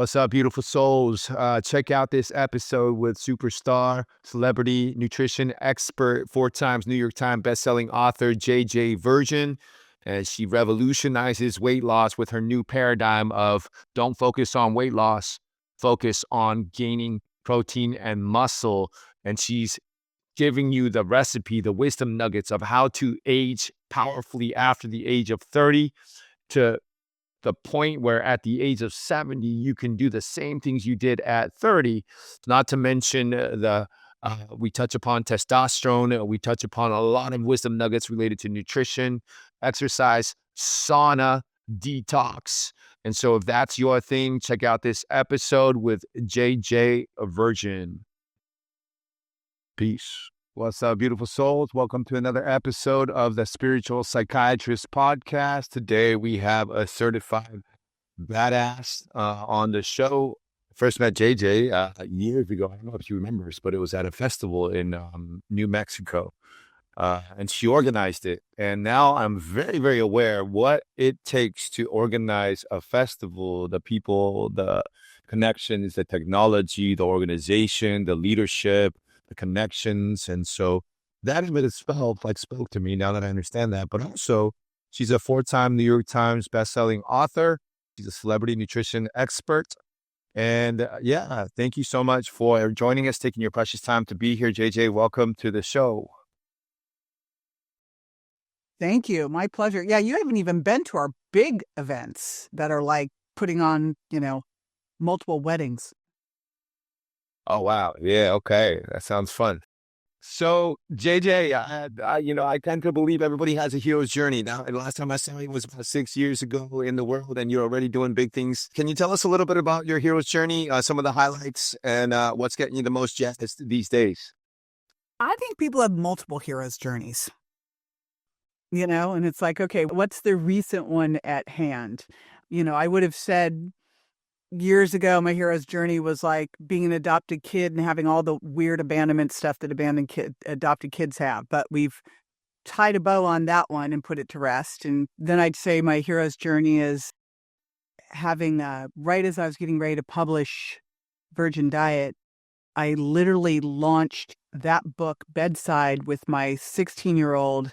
What's up, beautiful souls? Check out this episode with superstar, celebrity, nutrition expert, 4 times New York Times bestselling author, JJ Virgin. And she revolutionizes weight loss with her new paradigm of don't focus on weight loss, focus on gaining protein and muscle. And she's giving you the recipe, the wisdom nuggets of how to age powerfully after the age of 30 to the point where at the age of 70, you can do the same things you did at 30, not to mention we touch upon testosterone. We touch upon a lot of wisdom nuggets related to nutrition, exercise, sauna, detox. And so if that's your thing, check out this episode with JJ Virgin. Peace. What's up, beautiful souls? Welcome to another episode of the Spiritual Psychiatrist Podcast. Today we have a certified badass on the show. First met JJ years ago. I don't know if she remembers, but it was at a festival in New Mexico. And she organized it. And now I'm very, very aware what it takes to organize a festival, the people, the connections, the technology, the organization, the leadership, the connections. And so that in itself spoke to me now that I understand that. But also, she's a 4-time New York Times bestselling author. She's a celebrity nutrition expert. And thank you so much for joining us, taking your precious time to be here. JJ, welcome to the show. Thank you. My pleasure. Yeah, you haven't even been to our big events that are like putting on, multiple weddings. Oh, wow. Yeah. Okay. That sounds fun. So, JJ, I tend to believe everybody has a hero's journey. Now, the last time I saw you was about 6 years ago in the world, and you're already doing big things. Can you tell us a little bit about your hero's journey, some of the highlights, and what's getting you the most jazzed these days? I think people have multiple hero's journeys, and it's like, okay, what's the recent one at hand? I would have said years ago, my hero's journey was like being an adopted kid and having all the weird abandonment stuff that adopted kids have. But we've tied a bow on that one and put it to rest. And then I'd say my hero's journey is having, right as I was getting ready to publish Virgin Diet, I literally launched that book bedside with my 16-year-old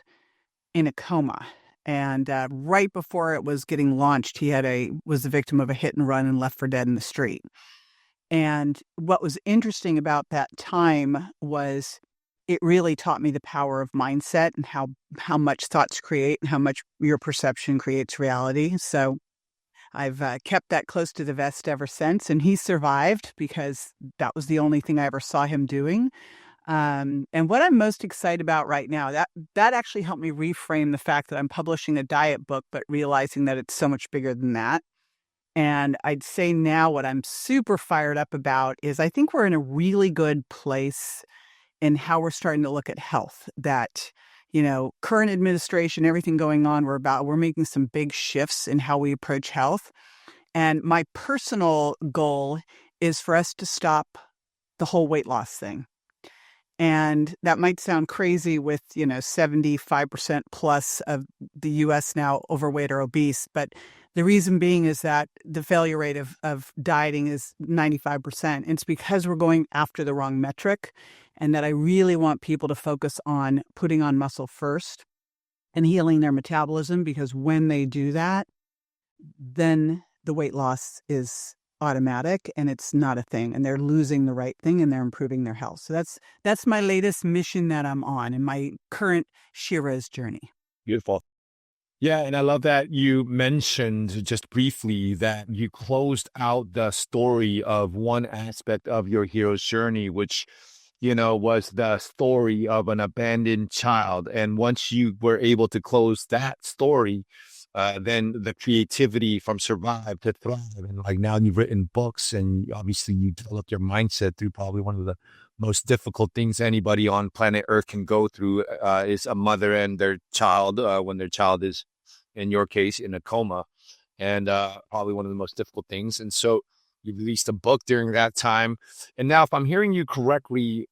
in a coma. And right before it was getting launched, he was the victim of a hit and run and left for dead in the street. And what was interesting about that time was it really taught me the power of mindset and how much thoughts create and how much your perception creates reality. So I've kept that close to the vest ever since. And he survived because that was the only thing I ever saw him doing. And what I'm most excited about right now, that actually helped me reframe the fact that I'm publishing a diet book, but realizing that it's so much bigger than that. And I'd say now what I'm super fired up about is I think we're in a really good place in how we're starting to look at health. That, current administration, everything going on, we're making some big shifts in how we approach health. And my personal goal is for us to stop the whole weight loss thing. And that might sound crazy with, 75% plus of the U.S. now overweight or obese. But the reason being is that the failure rate of dieting is 95%. It's because we're going after the wrong metric, and that I really want people to focus on putting on muscle first and healing their metabolism, because when they do that, then the weight loss is automatic and it's not a thing, and they're losing the right thing and they're improving their health. So that's my latest mission that I'm on in my current Shira's journey. Beautiful. Yeah, and I love that you mentioned just briefly that you closed out the story of one aspect of your hero's journey, which, was the story of an abandoned child. And once you were able to close that story, then the creativity from survive to thrive. And now you've written books, and obviously you developed your mindset through probably one of the most difficult things anybody on planet Earth can go through is a mother and their child when their child is, in your case, in a coma, and probably one of the most difficult things. And so you released a book during that time. And now, if I'm hearing you correctly,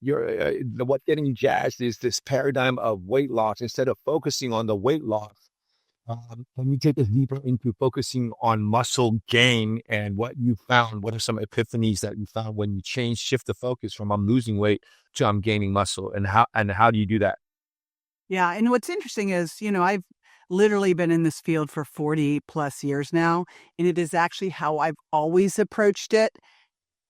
what getting jazzed is this paradigm of weight loss. Instead of focusing on the weight loss, Can you take us deeper into focusing on muscle gain and what you found? What are some epiphanies that you found when you shift the focus from I'm losing weight to I'm gaining muscle, and how do you do that? Yeah, and what's interesting is, I've literally been in this field for 40 plus years now, and it is actually how I've always approached it.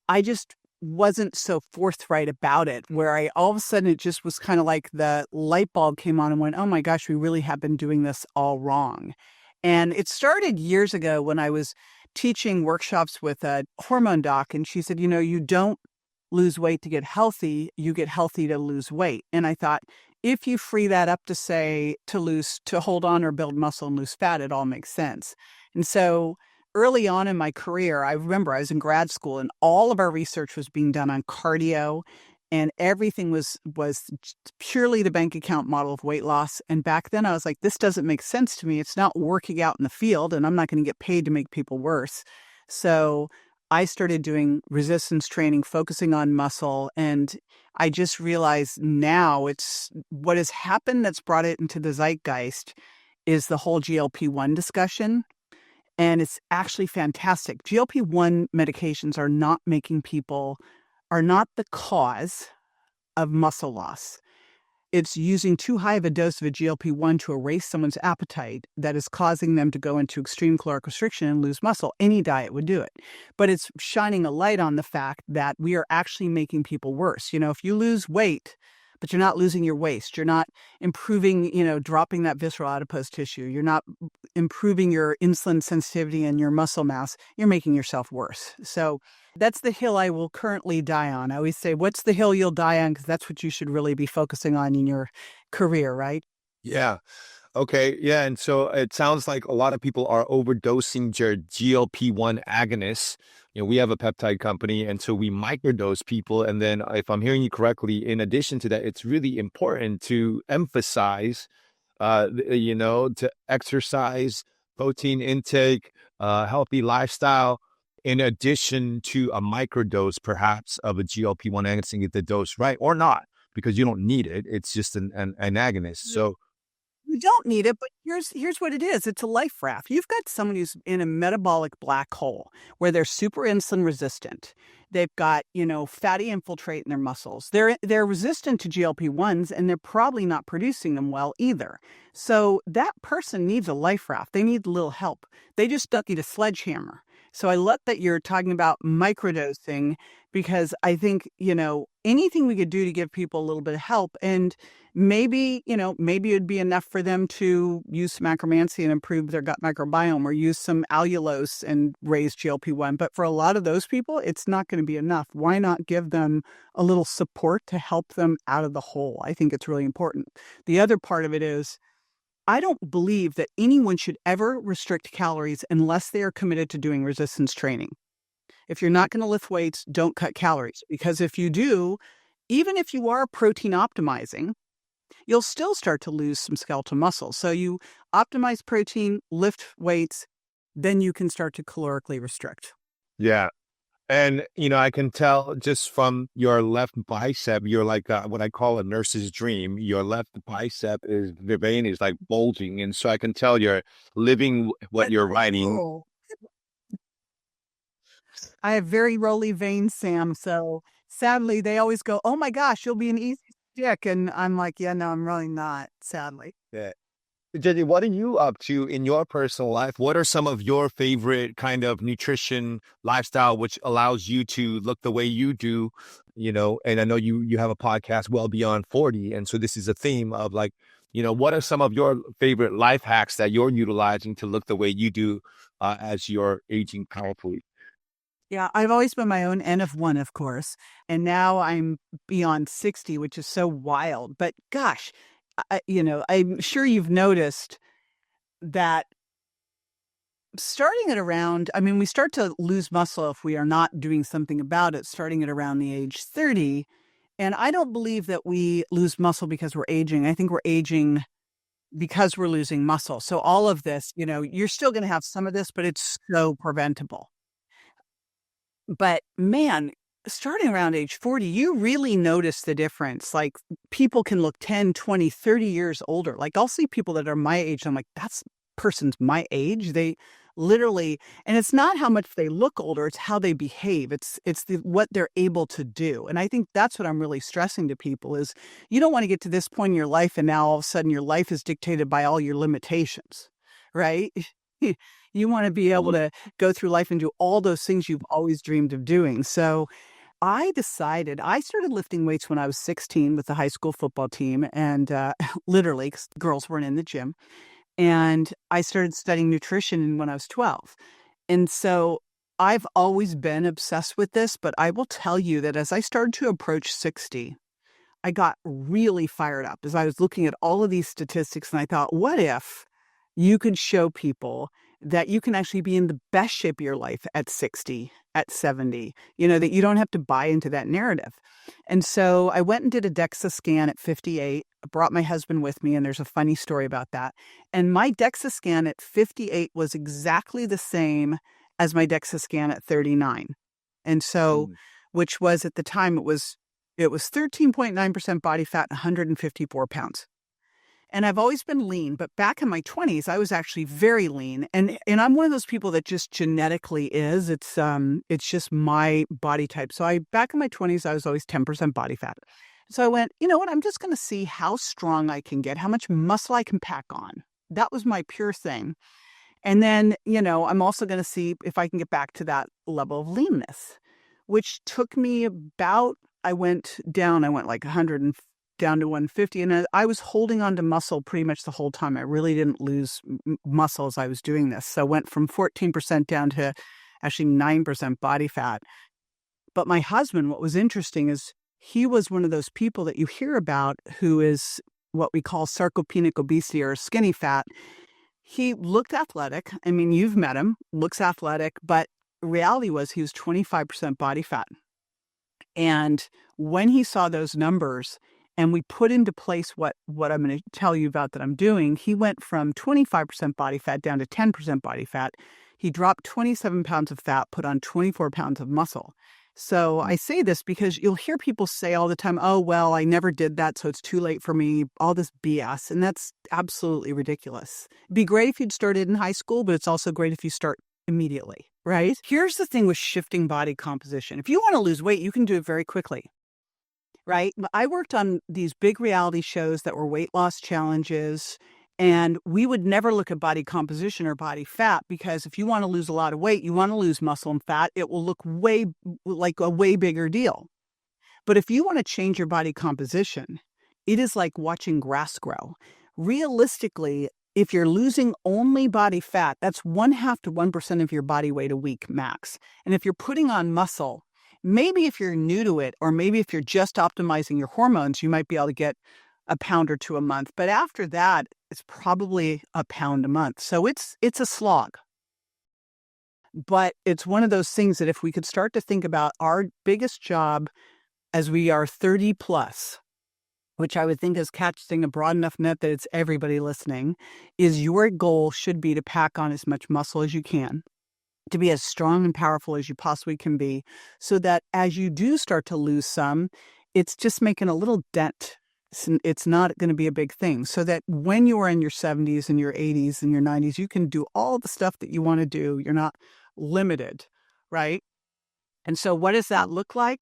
I just wasn't so forthright about it, where I all of a sudden it just was kind of like the light bulb came on and went, oh my gosh, we really have been doing this all wrong. And it started years ago when I was teaching workshops with a hormone doc, and she said, you don't lose weight to get healthy, you get healthy to lose weight. And I thought, if you free that up to say to hold on or build muscle and lose fat, it all makes sense. And so early on in my career, I remember I was in grad school and all of our research was being done on cardio, and everything was purely the bank account model of weight loss. And back then I was like, this doesn't make sense to me. It's not working out in the field, and I'm not going to get paid to make people worse. So I started doing resistance training, focusing on muscle. And I just realized now it's what has happened that's brought it into the zeitgeist is the whole GLP-1 discussion. And it's actually fantastic. GLP-1 medications are not the cause of muscle loss. It's using too high of a dose of a GLP-1 to erase someone's appetite that is causing them to go into extreme caloric restriction and lose muscle. Any diet would do it. But it's shining a light on the fact that we are actually making people worse. If you lose weight, but you're not losing your waist, you're not improving, dropping that visceral adipose tissue, you're not improving your insulin sensitivity and your muscle mass, you're making yourself worse. So that's the hill I will currently die on. I always say, what's the hill you'll die on? Because that's what you should really be focusing on in your career, right? Yeah. Okay. Yeah. And so it sounds like a lot of people are overdosing their GLP-1 agonists. We have a peptide company, and so we microdose people. And then, if I'm hearing you correctly, in addition to that, it's really important to emphasize, to exercise, protein intake, healthy lifestyle, in addition to a microdose, perhaps, of a GLP-1 agonist and get the dose right or not, because you don't need it. It's just an agonist. So, You don't need it, but here's what it is. It's a life raft. You've got someone who's in a metabolic black hole where they're super insulin resistant. They've got, fatty infiltrate in their muscles. They're resistant to GLP-1s, and they're probably not producing them well either. So that person needs a life raft. They need a little help. They just don't need a sledgehammer. So I love that you're talking about microdosing, because I think, anything we could do to give people a little bit of help, and maybe it'd be enough for them to use some acromancy and improve their gut microbiome, or use some allulose and raise GLP-1. But for a lot of those people, it's not going to be enough. Why not give them a little support to help them out of the hole? I think it's really important. The other part of it is, I don't believe that anyone should ever restrict calories unless they are committed to doing resistance training. If you're not going to lift weights, don't cut calories, because if you do, even if you are protein optimizing, you'll still start to lose some skeletal muscle. So you optimize protein, lift weights, then you can start to calorically restrict. yeah. And, I can tell just from your left bicep, you're like what I call a nurse's dream. Your left bicep the vein is like bulging. And so I can tell you're living what you're writing. Oh. I have very rolly veins, Sam. So sadly, they always go, oh my gosh, you'll be an easy stick. And I'm like, yeah, no, I'm really not, sadly. Yeah. JJ, what are you up to in your personal life? What are some of your favorite kind of nutrition lifestyle, which allows you to look the way you do, and I know you have a podcast, Well Beyond 40. And so this is a theme of like, what are some of your favorite life hacks that you're utilizing to look the way you do as you're aging powerfully? Yeah, I've always been my own N of one, of course. And now I'm beyond 60, which is so wild. But gosh, I'm sure you've noticed that starting at around, we start to lose muscle if we are not doing something about it, starting at around the age 30. And I don't believe that we lose muscle because we're aging. I think we're aging because we're losing muscle. So all of this, you're still going to have some of this, but it's so preventable. But man, starting around age 40, you really notice the difference. Like, people can look 10, 20, 30 years older. Like, I'll see people that are my age. I'm like, that's person's my age, they literally, and it's not how much they look older, it's how they behave. It's what they're able to do. And I think that's what I'm really stressing to people is you don't want to get to this point in your life and now all of a sudden your life is dictated by all your limitations, right? You want to be able to go through life and do all those things you've always dreamed of doing. So I started lifting weights when I was 16 with the high school football team, and literally, 'cause girls weren't in the gym. And I started studying nutrition when I was 12. And so I've always been obsessed with this, but I will tell you that as I started to approach 60, I got really fired up as I was looking at all of these statistics and I thought, what if you could show people that you can actually be in the best shape of your life at 60, at 70, that you don't have to buy into that narrative. And so I went and did a DEXA scan at 58, brought my husband with me, and there's a funny story about that. And my DEXA scan at 58 was exactly the same as my DEXA scan at 39. And so, which was at the time, it was 13.9% body fat, 154 pounds. And I've always been lean, but back in my 20s, I was actually very lean. And I'm one of those people that just genetically is. It's just my body type. So back in my 20s, I was always 10% body fat. So I went, you know what? I'm just going to see how strong I can get, how much muscle I can pack on. That was my pure thing. And then, I'm also going to see if I can get back to that level of leanness, which took me I went like 100 and down to 150. And I was holding on to muscle pretty much the whole time. I really didn't lose muscle as I was doing this. So I went from 14% down to actually 9% body fat. But my husband, what was interesting is he was one of those people that you hear about who is what we call sarcopenic obesity or skinny fat. He looked athletic. I mean, you've met him, looks athletic, but reality was he was 25% body fat. And when he saw those numbers and we put into place what I'm going to tell you about that I'm doing, he went from 25% body fat down to 10% body fat. He dropped 27 pounds of fat, put on 24 pounds of muscle. So I say this because you'll hear people say all the time, oh, well, I never did that, so it's too late for me, all this BS. And that's absolutely ridiculous. It'd be great if you'd started in high school, but it's also great if you start immediately, right? Here's the thing with shifting body composition. If you want to lose weight, you can do it very quickly, right? I worked on these big reality shows that were weight loss challenges, and we would never look at body composition or body fat because if you want to lose a lot of weight, you want to lose muscle and fat, it will look like a way bigger deal. But if you want to change your body composition, it is like watching grass grow. Realistically, if you're losing only body fat, that's 0.5 to 1% of your body weight a week max. And if you're putting on muscle, maybe if you're new to it, or maybe if you're just optimizing your hormones, you might be able to get a pound or two a month. But after that, it's probably a pound a month. So it's a slog. But it's one of those things that if we could start to think about our biggest job as we are 30 plus, which I would think is casting a broad enough net that it's everybody listening, is your goal should be to pack on as much muscle as you can, to be as strong and powerful as you possibly can be, so that as you do start to lose some, it's just making a little dent. It's not going to be a big thing, so that when you are in your 70s and your 80s and your 90s, you can do all the stuff that you want to do. You're not limited, right? And so what does that look like?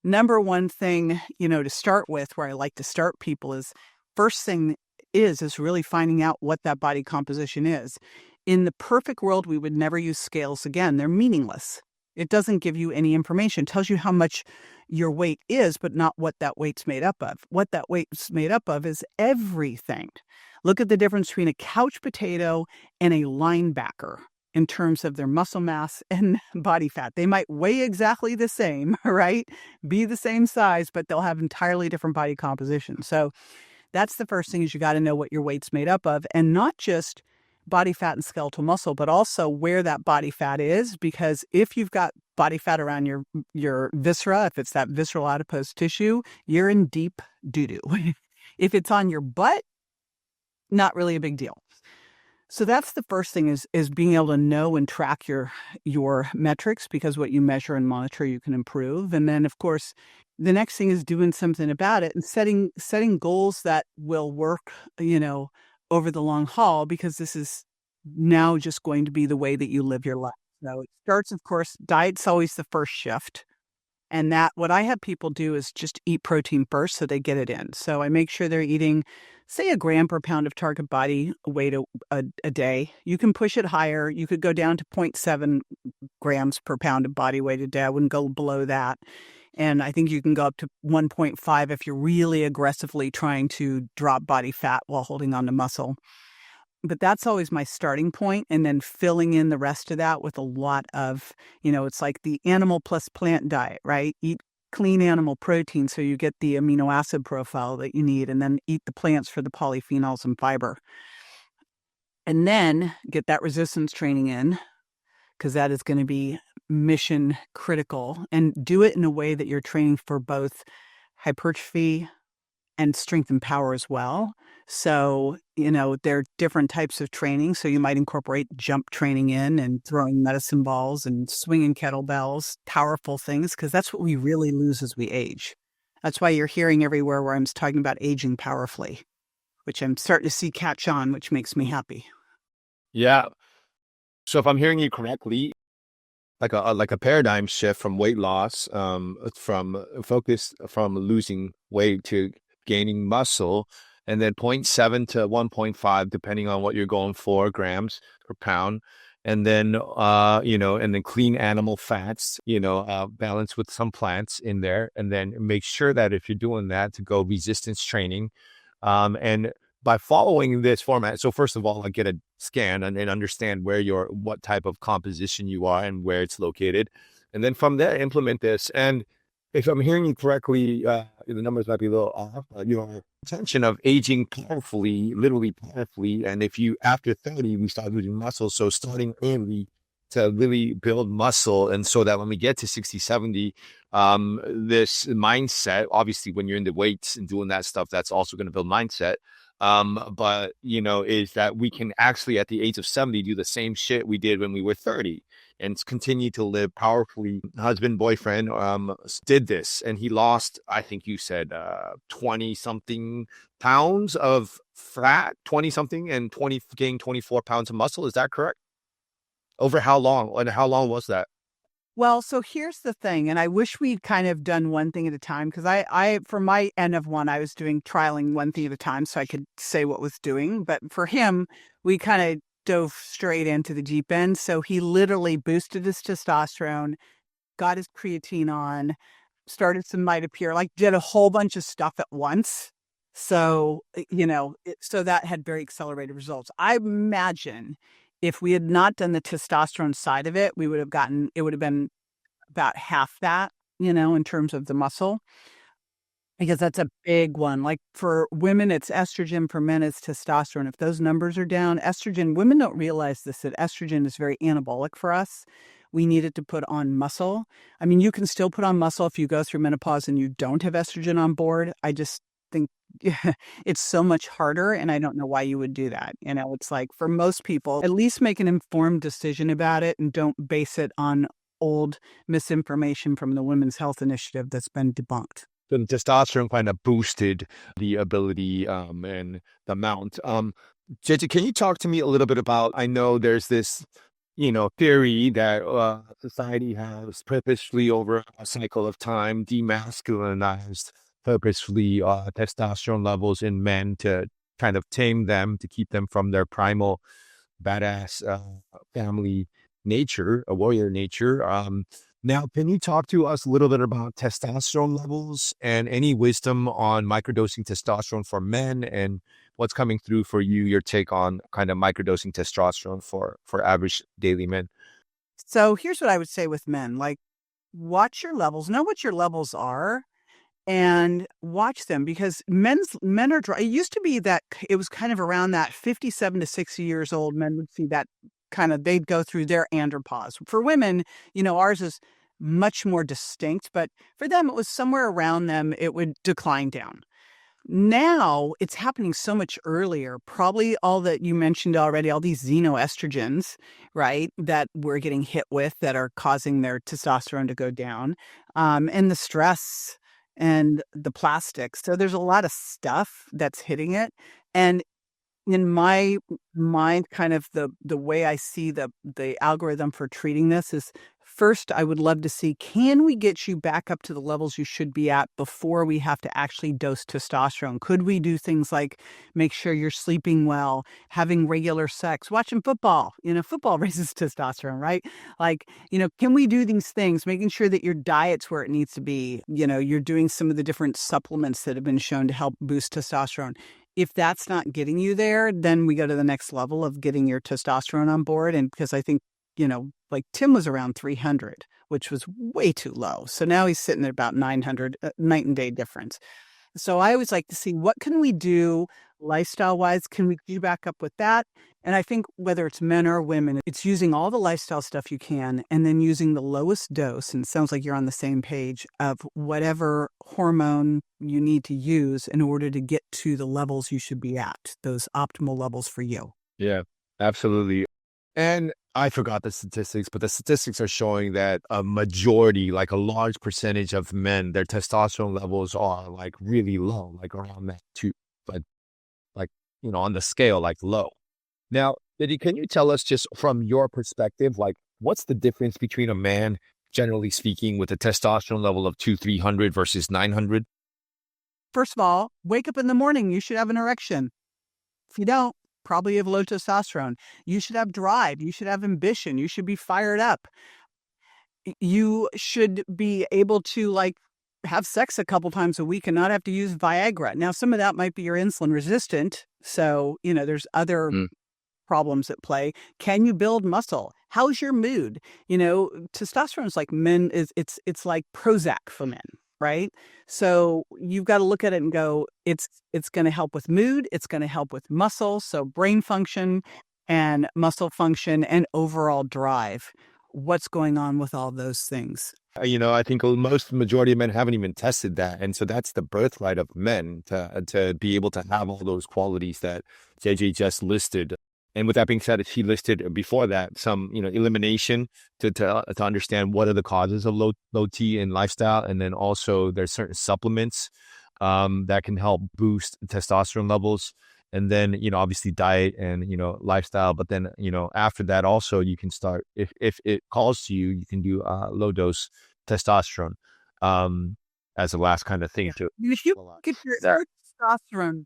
Number one thing, to start with, where I like to start people is first thing is really finding out what that body composition is. In the perfect world, we would never use scales again. They're meaningless. It doesn't give you any information. It tells you how much your weight is, but not what that weight's made up of. What that weight's made up of is everything. Look at the difference between a couch potato and a linebacker in terms of their muscle mass and body fat. They might weigh exactly the same, right? Be the same size, but they'll have entirely different body composition. So that's the first thing is you got to know what your weight's made up of, and not just body fat and skeletal muscle, but also where that body fat is. Because if you've got body fat around your viscera, if it's that visceral adipose tissue, you're in deep doo-doo. If it's on your butt, not really a big deal. So that's the first thing is being able to know and track your metrics, because what you measure and monitor, you can improve. And then, of course, the next thing is doing something about it and setting goals that will work, over the long haul, because this is now just going to be the way that you live your life. So it starts, of course, diet's always the first shift. And that what I have people do is just eat protein first so they get it in. So I make sure they're eating, say, a gram per pound of target body weight a day. You can push it higher. You could go down to 0.7 grams per pound of body weight a day. I wouldn't go below that. And I think you can go up to 1.5 if you're really aggressively trying to drop body fat while holding on to muscle. But that's always my starting point, and then filling in the rest of that with a lot of, it's like the animal plus plant diet, right? Eat clean animal protein so you get the amino acid profile that you need, and then eat the plants for the polyphenols and fiber. And then get that resistance training in, because that is going to be mission critical, and do it in a way that you're training for both hypertrophy and strength and power as well. So, there are different types of training. So you might incorporate jump training in, and throwing medicine balls and swinging kettlebells, powerful things, because that's what we really lose as we age. That's why you're hearing everywhere where I'm talking about aging powerfully, which I'm starting to see catch on, which makes me happy. Yeah. So if I'm hearing you correctly, like a paradigm shift from weight loss, from focus from losing weight to gaining muscle, and then zero point 0.7 to 1.5, depending on what you're going for, grams per pound. And then, and then clean animal fats, balanced with some plants in there. And then make sure that if you're doing that, to go resistance training. And by following this format, so first of all, I get a scan and understand what type of composition you are and where it's located. And then from there, implement this. And if I'm hearing you correctly, the numbers might be a little off. Your intention of aging powerfully, literally powerfully. And if you, after 30, we start losing muscle. So starting early to really build muscle. And so that when we get to 60, 70, this mindset, obviously when you're in the weights and doing that stuff, that's also going to build mindset. But is that we can actually at the age of 70 do the same shit we did when we were 30 and continue to live powerfully. Husband, boyfriend, did this, and he lost, I think you said, 20 something pounds of fat, 20 something, and gained 24 pounds of muscle. Is that correct? Over how long? And how long was that? Well, so here's the thing, and I wish we'd kind of done one thing at a time, because I, for my N of one, I was doing trialing one thing at a time so I could say what was doing. But for him, we kind of dove straight into the deep end. So he literally boosted his testosterone, got his creatine on, started some mitopure, like did a whole bunch of stuff at once. So, so that had very accelerated results. I imagine if we had not done the testosterone side of it, it would have been about half that, in terms of the muscle, because that's a big one. Like for women, it's estrogen. For men, it's testosterone. If those numbers are down, estrogen, women don't realize this, that estrogen is very anabolic for us. We needed to put on muscle. I mean, you can still put on muscle if you go through menopause and you don't have estrogen on board. I just think it's so much harder, and I don't know why you would do that. It's like, for most people, at least make an informed decision about it and don't base it on old misinformation from the Women's Health Initiative that's been debunked. The testosterone kind of boosted the ability and the amount. JJ, can you talk to me a little bit about, I know there's this, theory that society has purposely over a cycle of time demasculinized purposefully testosterone levels in men to kind of tame them, to keep them from their primal badass family nature, a warrior nature. Now, can you talk to us a little bit about testosterone levels and any wisdom on microdosing testosterone for men, and what's coming through for you, your take on kind of microdosing testosterone for average daily men? So here's what I would say with men, like, watch your levels, know what your levels are, and watch them, because men are dry. It used to be that it was kind of around that 57 to 60 years old, men would see that they'd go through their andropause. For women, ours is much more distinct, but for them, it was somewhere around them, it would decline down. Now it's happening so much earlier. Probably all that you mentioned already, all these xenoestrogens, right, that we're getting hit with that are causing their testosterone to go down, and the stress and the plastics. So there's a lot of stuff that's hitting it. And in my mind, kind of the way I see the algorithm for treating this is, first, I would love to see, can we get you back up to the levels you should be at before we have to actually dose testosterone? Could we do things like make sure you're sleeping well, having regular sex, watching football? Football raises testosterone, right? Like, can we do these things, making sure that your diet's where it needs to be? You're doing some of the different supplements that have been shown to help boost testosterone. If that's not getting you there, then we go to the next level of getting your testosterone on board. And because I think, like Tim was around 300, which was way too low. So now he's sitting at about 900, night and day difference. So I always like to see, what can we do lifestyle wise? Can we do back up with that? And I think whether it's men or women, it's using all the lifestyle stuff you can and then using the lowest dose. And it sounds like you're on the same page of whatever hormone you need to use in order to get to the levels you should be at, those optimal levels for you. Yeah, absolutely. And I forgot the statistics, but the statistics are showing that a majority, like a large percentage of men, their testosterone levels are like really low, like around that two, but like, on the scale, like low. Now, Diddy, can you tell us just from your perspective, like what's the difference between a man, generally speaking, with a testosterone level of 300 versus 900? First of all, wake up in the morning, you should have an erection. If you don't, probably have low testosterone. You should have drive. You should have ambition. You should be fired up. You should be able to have sex a couple times a week and not have to use Viagra. Now, some of that might be you're insulin resistant. So, there's other problems at play. Can you build muscle? How's your mood? Testosterone is like it's like Prozac for men, right? So you've got to look at it and go, it's going to help with mood. It's going to help with muscle. So brain function and muscle function and overall drive. What's going on with all those things? I think most majority of men haven't even tested that. And so that's the birthright of men to be able to have all those qualities that JJ just listed. And with that being said, she listed before that some, elimination to understand what are the causes of low T in lifestyle. And then also there's certain supplements that can help boost testosterone levels. And then, obviously diet and, lifestyle. But then, after that also you can start, if it calls to you, you can do low dose testosterone as a last kind of thing. Yeah. To If you get your testosterone,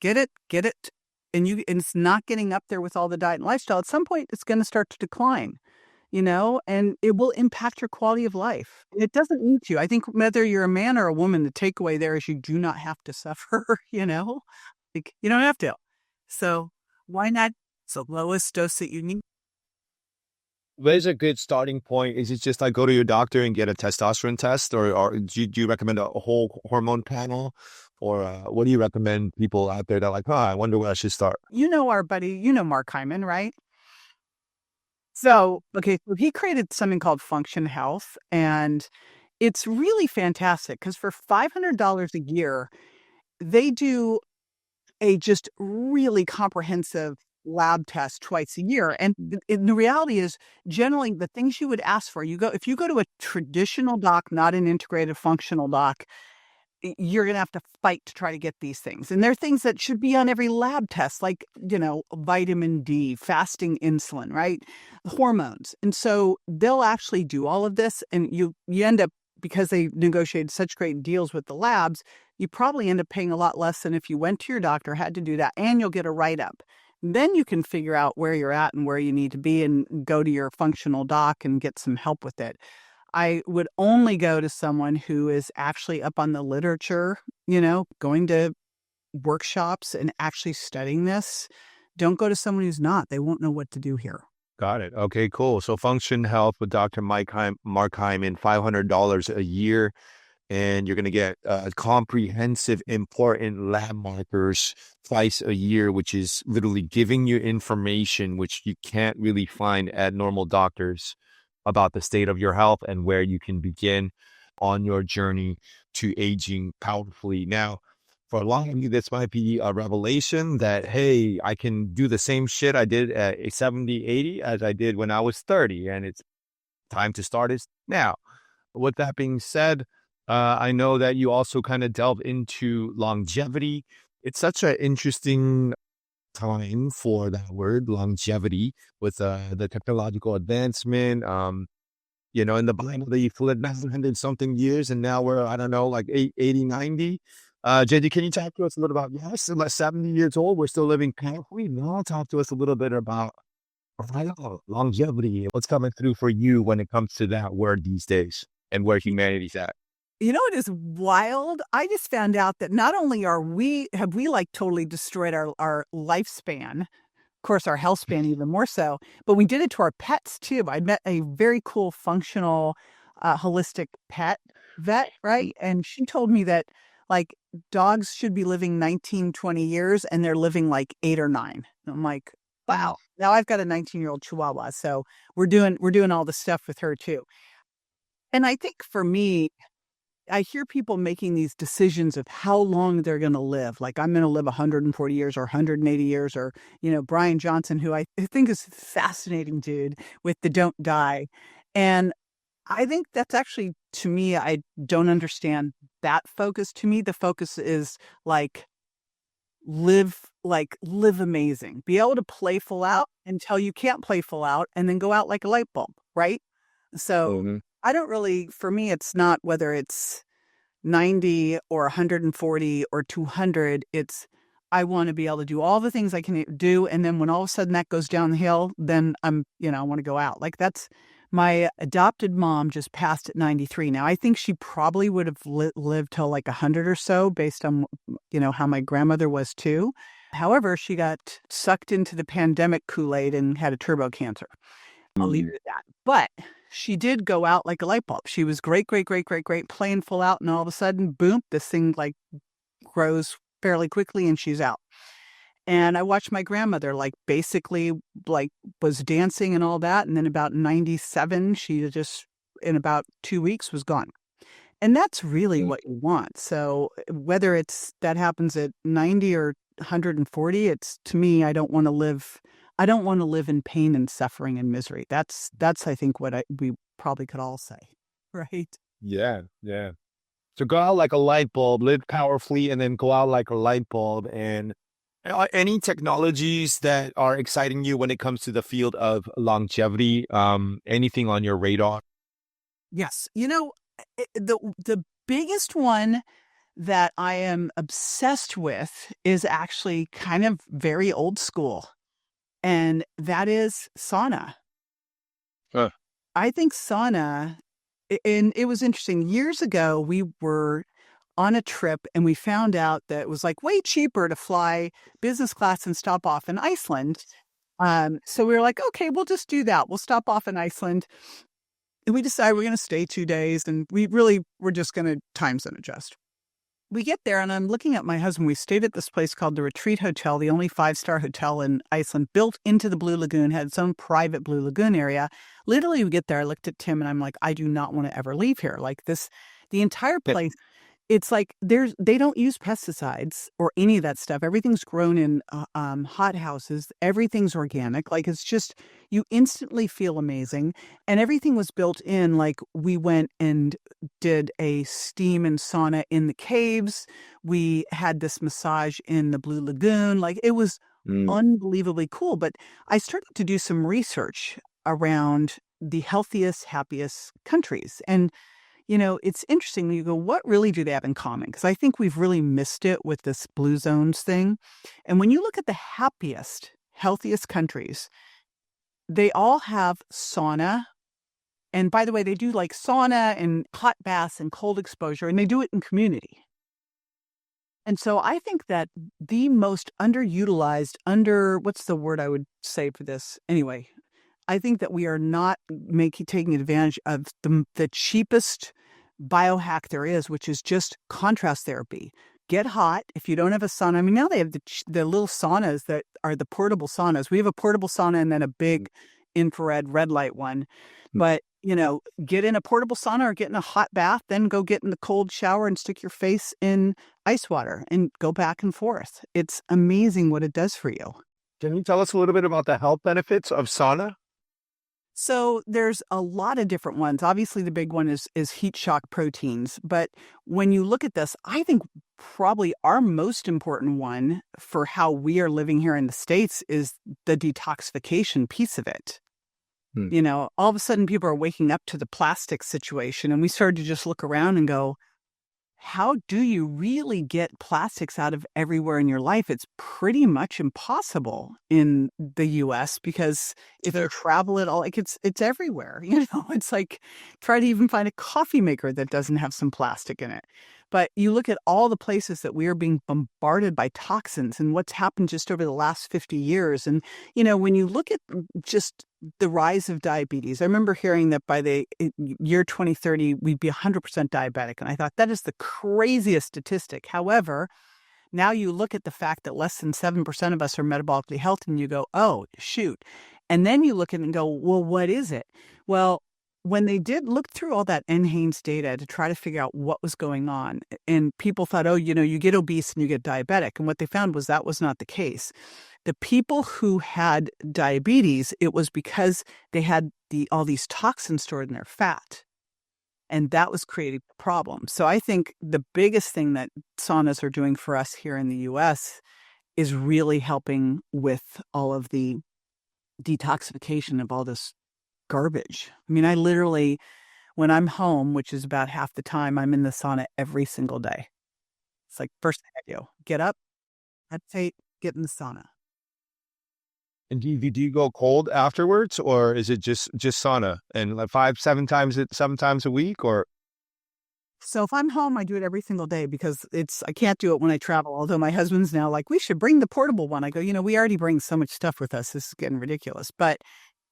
get it. And it's not getting up there with all the diet and lifestyle. At some point, it's going to start to decline, and it will impact your quality of life. It doesn't need to. I think whether you're a man or a woman, the takeaway there is you do not have to suffer, you don't have to. So why not? It's the lowest dose that you need. Where's a good starting point? Is it just like go to your doctor and get a testosterone test, or do you recommend a whole hormone panel, or what do you recommend people out there that are like, I wonder where I should start? Our buddy, Mark Hyman, right? So he created something called Function Health, and it's really fantastic because for $500 a year, they do a just really comprehensive lab test twice a year. And the reality is, generally, the things you would ask for, if you go to a traditional doc, not an integrated functional doc, you're going to have to fight to try to get these things. And they're things that should be on every lab test, like, vitamin D, fasting insulin, right? Hormones. And so they'll actually do all of this. And you end up, because they negotiated such great deals with the labs, you probably end up paying a lot less than if you went to your doctor, had to do that, and you'll get a write-up. Then you can figure out where you're at and where you need to be and go to your functional doc and get some help with it. I would only go to someone who is actually up on the literature, going to workshops and actually studying this. Don't go to someone who's not. They won't know what to do here. Got it. Okay, cool. So Function Health with Dr. Mark Hyman, $500 a year. And you're going to get comprehensive, important lab markers twice a year, which is literally giving you information which you can't really find at normal doctors about the state of your health and where you can begin on your journey to aging powerfully. Now, for a lot of you, this might be a revelation that, hey, I can do the same shit I did at 70, 80 as I did when I was 30, and it's time to start it now. With that being said, I know that you also kind of delve into longevity It's such an interesting time for that word longevity with the technological advancement. In the Bible, they fled 900 something years, and now we're, I don't know, like 80, 90. JD, can you talk to us a little about, yes, like 70 years old, we're still living powerfully. Now talk to us a little bit about longevity. What's coming through for you when it comes to that word these days and where humanity's at? You know what is wild? I just found out that not only have we like totally destroyed our lifespan, of course, our health span even more so, but we did it to our pets too. I met a very cool, functional, holistic pet vet, right? And she told me that like dogs should be living 19, 20 years and they're living like 8 or 9. And I'm like, wow. Now I've got a 19-year-old Chihuahua, so we're doing all the stuff with her too. And I think for me, I hear people making these decisions of how long they're going to live. Like I'm going to live 140 years or 180 years, or, Brian Johnson, who I think is a fascinating dude with the don't die. And I think that's actually, to me, I don't understand that focus. To me, the focus is live amazing, be able to play full out until you can't play full out and then go out like a light bulb. Right. So Mhm. I don't really, for me, it's not whether it's 90 or 140 or 200. It's, I want to be able to do all the things I can do. And then when all of a sudden that goes down the hill, then I want to go out. Like that's my adopted mom just passed at 93. Now, I think she probably would have lived till like 100 or so based on, how my grandmother was too. However, she got sucked into the pandemic Kool-Aid and had a turbo cancer. I'll leave it at that. But she did go out like a light bulb. She was great, great, great, great, great, playing full out, and all of a sudden, boom, this thing like grows fairly quickly and she's out. And I watched my grandmother like basically like was dancing and all that. And then about 97, she just in about 2 weeks was gone. And that's really what you want. So whether it's that happens at 90 or 140, it's to me, I don't want to live in pain and suffering and misery. That's I think what we probably could all say. Right? Yeah, yeah. So go out like a light bulb, live powerfully, and then go out like a light bulb. And any technologies that are exciting you when it comes to the field of longevity? Anything on your radar? Yes. The biggest one that I am obsessed with is actually kind of very old school, and that is sauna. Huh. I think sauna, and it was interesting. Years ago, we were on a trip and we found out that it was like way cheaper to fly business class and stop off in Iceland. So we were like, okay, we'll just do that. We'll stop off in Iceland. And we decided we're going to stay 2 days, and we really were just going to time zone adjust. We get there, and I'm looking at my husband. We stayed at this place called the Retreat Hotel, the only 5-star hotel in Iceland, built into the Blue Lagoon, had its own private Blue Lagoon area. Literally, we get there, I looked at Tim, and I'm like, I do not want to ever leave here. Like this, the entire place, it's like they don't use pesticides or any of that stuff. Everything's grown in hot houses. Everything's organic. Like it's just, you instantly feel amazing. And everything was built in. Like we went and did a steam and sauna in the caves. We had this massage in the Blue Lagoon. Like it was Mm. unbelievably cool. But I started to do some research around the healthiest, happiest countries. And it's interesting. You go, what really do they have in common? Because I think we've really missed it with this blue zones thing. And when you look at the happiest, healthiest countries, they all have sauna. And by the way, they do like sauna and hot baths and cold exposure, and they do it in community. And so I think that the most underutilized, what's the word I would say for this? Anyway, I think that we are not taking advantage of the cheapest biohack there is, which is just contrast therapy. Get hot. If you don't have a sauna, I mean, now they have the little saunas that are the portable saunas. We have a portable sauna and then a big infrared red light one. But, get in a portable sauna or get in a hot bath, then go get in the cold shower and stick your face in ice water and go back and forth. It's amazing what it does for you. Can you tell us a little bit about the health benefits of sauna? So there's a lot of different ones. Obviously, the big one is heat shock proteins. But when you look at this, I think probably our most important one for how we are living here in the States is the detoxification piece of it. Hmm. All of a sudden people are waking up to the plastic situation, and we started to just look around and go, how do you really get plastics out of everywhere in your life? It's pretty much impossible in the US because if you travel at all, like it's everywhere. It's like try to even find a coffee maker that doesn't have some plastic in it. But you look at all the places that we are being bombarded by toxins and what's happened just over the last 50 years. And, when you look at just the rise of diabetes, I remember hearing that by the year 2030, we'd be 100% diabetic. And I thought that is the craziest statistic. However, now you look at the fact that less than 7% of us are metabolically healthy and you go, oh, shoot. And then you look at it and go, well, what is it? Well, when they did look through all that NHANES data to try to figure out what was going on, and people thought, oh, you get obese and you get diabetic. And what they found was that was not the case. The people who had diabetes, it was because they had all these toxins stored in their fat. And that was creating a problem. So I think the biggest thing that saunas are doing for us here in the US is really helping with all of the detoxification of all this garbage. I mean, I literally, when I'm home, which is about half the time, I'm in the sauna every single day. It's like first thing I do, get up, meditate, get in the sauna. And do you go cold afterwards, or is it just sauna and like 7 times a week, or? So if I'm home, I do it every single day because I can't do it when I travel. Although my husband's now like, we should bring the portable one. I go, we already bring so much stuff with us. This is getting ridiculous. But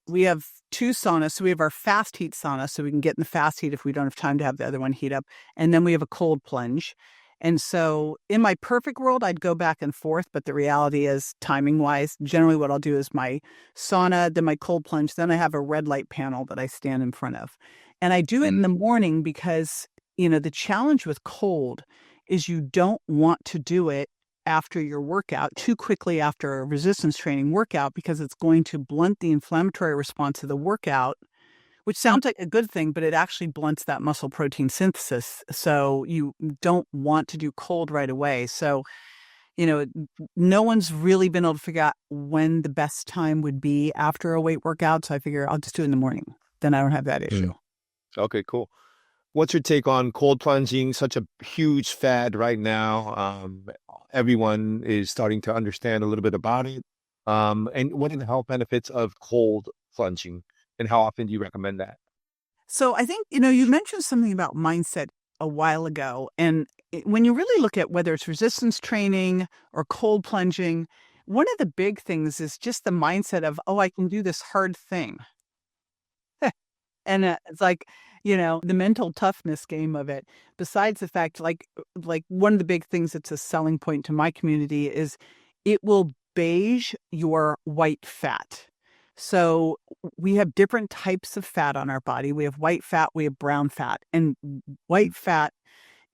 we have two saunas. So we have our fast heat sauna, so we can get in the fast heat if we don't have time to have the other one heat up. And then we have a cold plunge. And so in my perfect world, I'd go back and forth. But the reality is, timing wise, generally what I'll do is my sauna, then my cold plunge. Then I have a red light panel that I stand in front of. And I do it in the morning because, the challenge with cold is you don't want to do it after your workout too quickly after a resistance training workout, because it's going to blunt the inflammatory response of the workout, which sounds like a good thing, but it actually blunts that muscle protein synthesis. So you don't want to do cold right away. So, no one's really been able to figure out when the best time would be after a weight workout. So I figure I'll just do it in the morning. Then I don't have that issue. Okay, cool. What's your take on cold plunging? Such a huge fad right now. Everyone is starting to understand a little bit about it. And what are the health benefits of cold plunging, and how often do you recommend that? So I think, you mentioned something about mindset a while ago. And when you really look at whether it's resistance training or cold plunging, one of the big things is just the mindset of, oh, I can do this hard thing. And it's like, the mental toughness game of it. Besides the fact, like one of the big things that's a selling point to my community is it will beige your white fat. So we have different types of fat on our body. We have white fat, we have brown fat. And white fat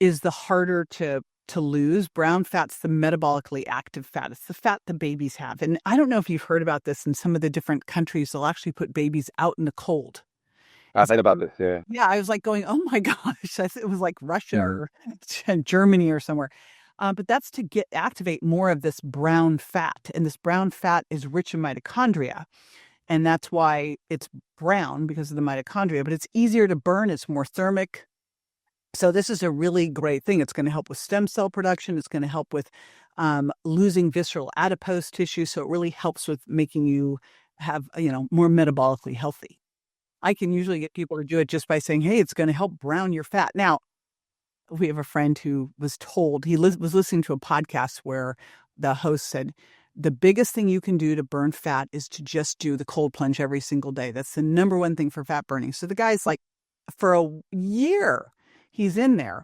is the harder to lose. Brown fat's the metabolically active fat. It's the fat the babies have. And I don't know if you've heard about this in some of the different countries. They'll actually put babies out in the cold. I've heard about this, yeah. Yeah, I was like going, oh my gosh, it was like Russia or Germany or somewhere. But that's to activate more of this brown fat. And this brown fat is rich in mitochondria. And that's why it's brown, because of the mitochondria. But it's easier to burn. It's more thermic. So this is a really great thing. It's going to help with stem cell production. It's going to help with losing visceral adipose tissue. So it really helps with making you have, more metabolically healthy. I can usually get people to do it just by saying, hey, it's going to help brown your fat. Now, we have a friend who was told, he was listening to a podcast where the host said, the biggest thing you can do to burn fat is to just do the cold plunge every single day. That's the number one thing for fat burning. So the guy's like, for a year, he's in there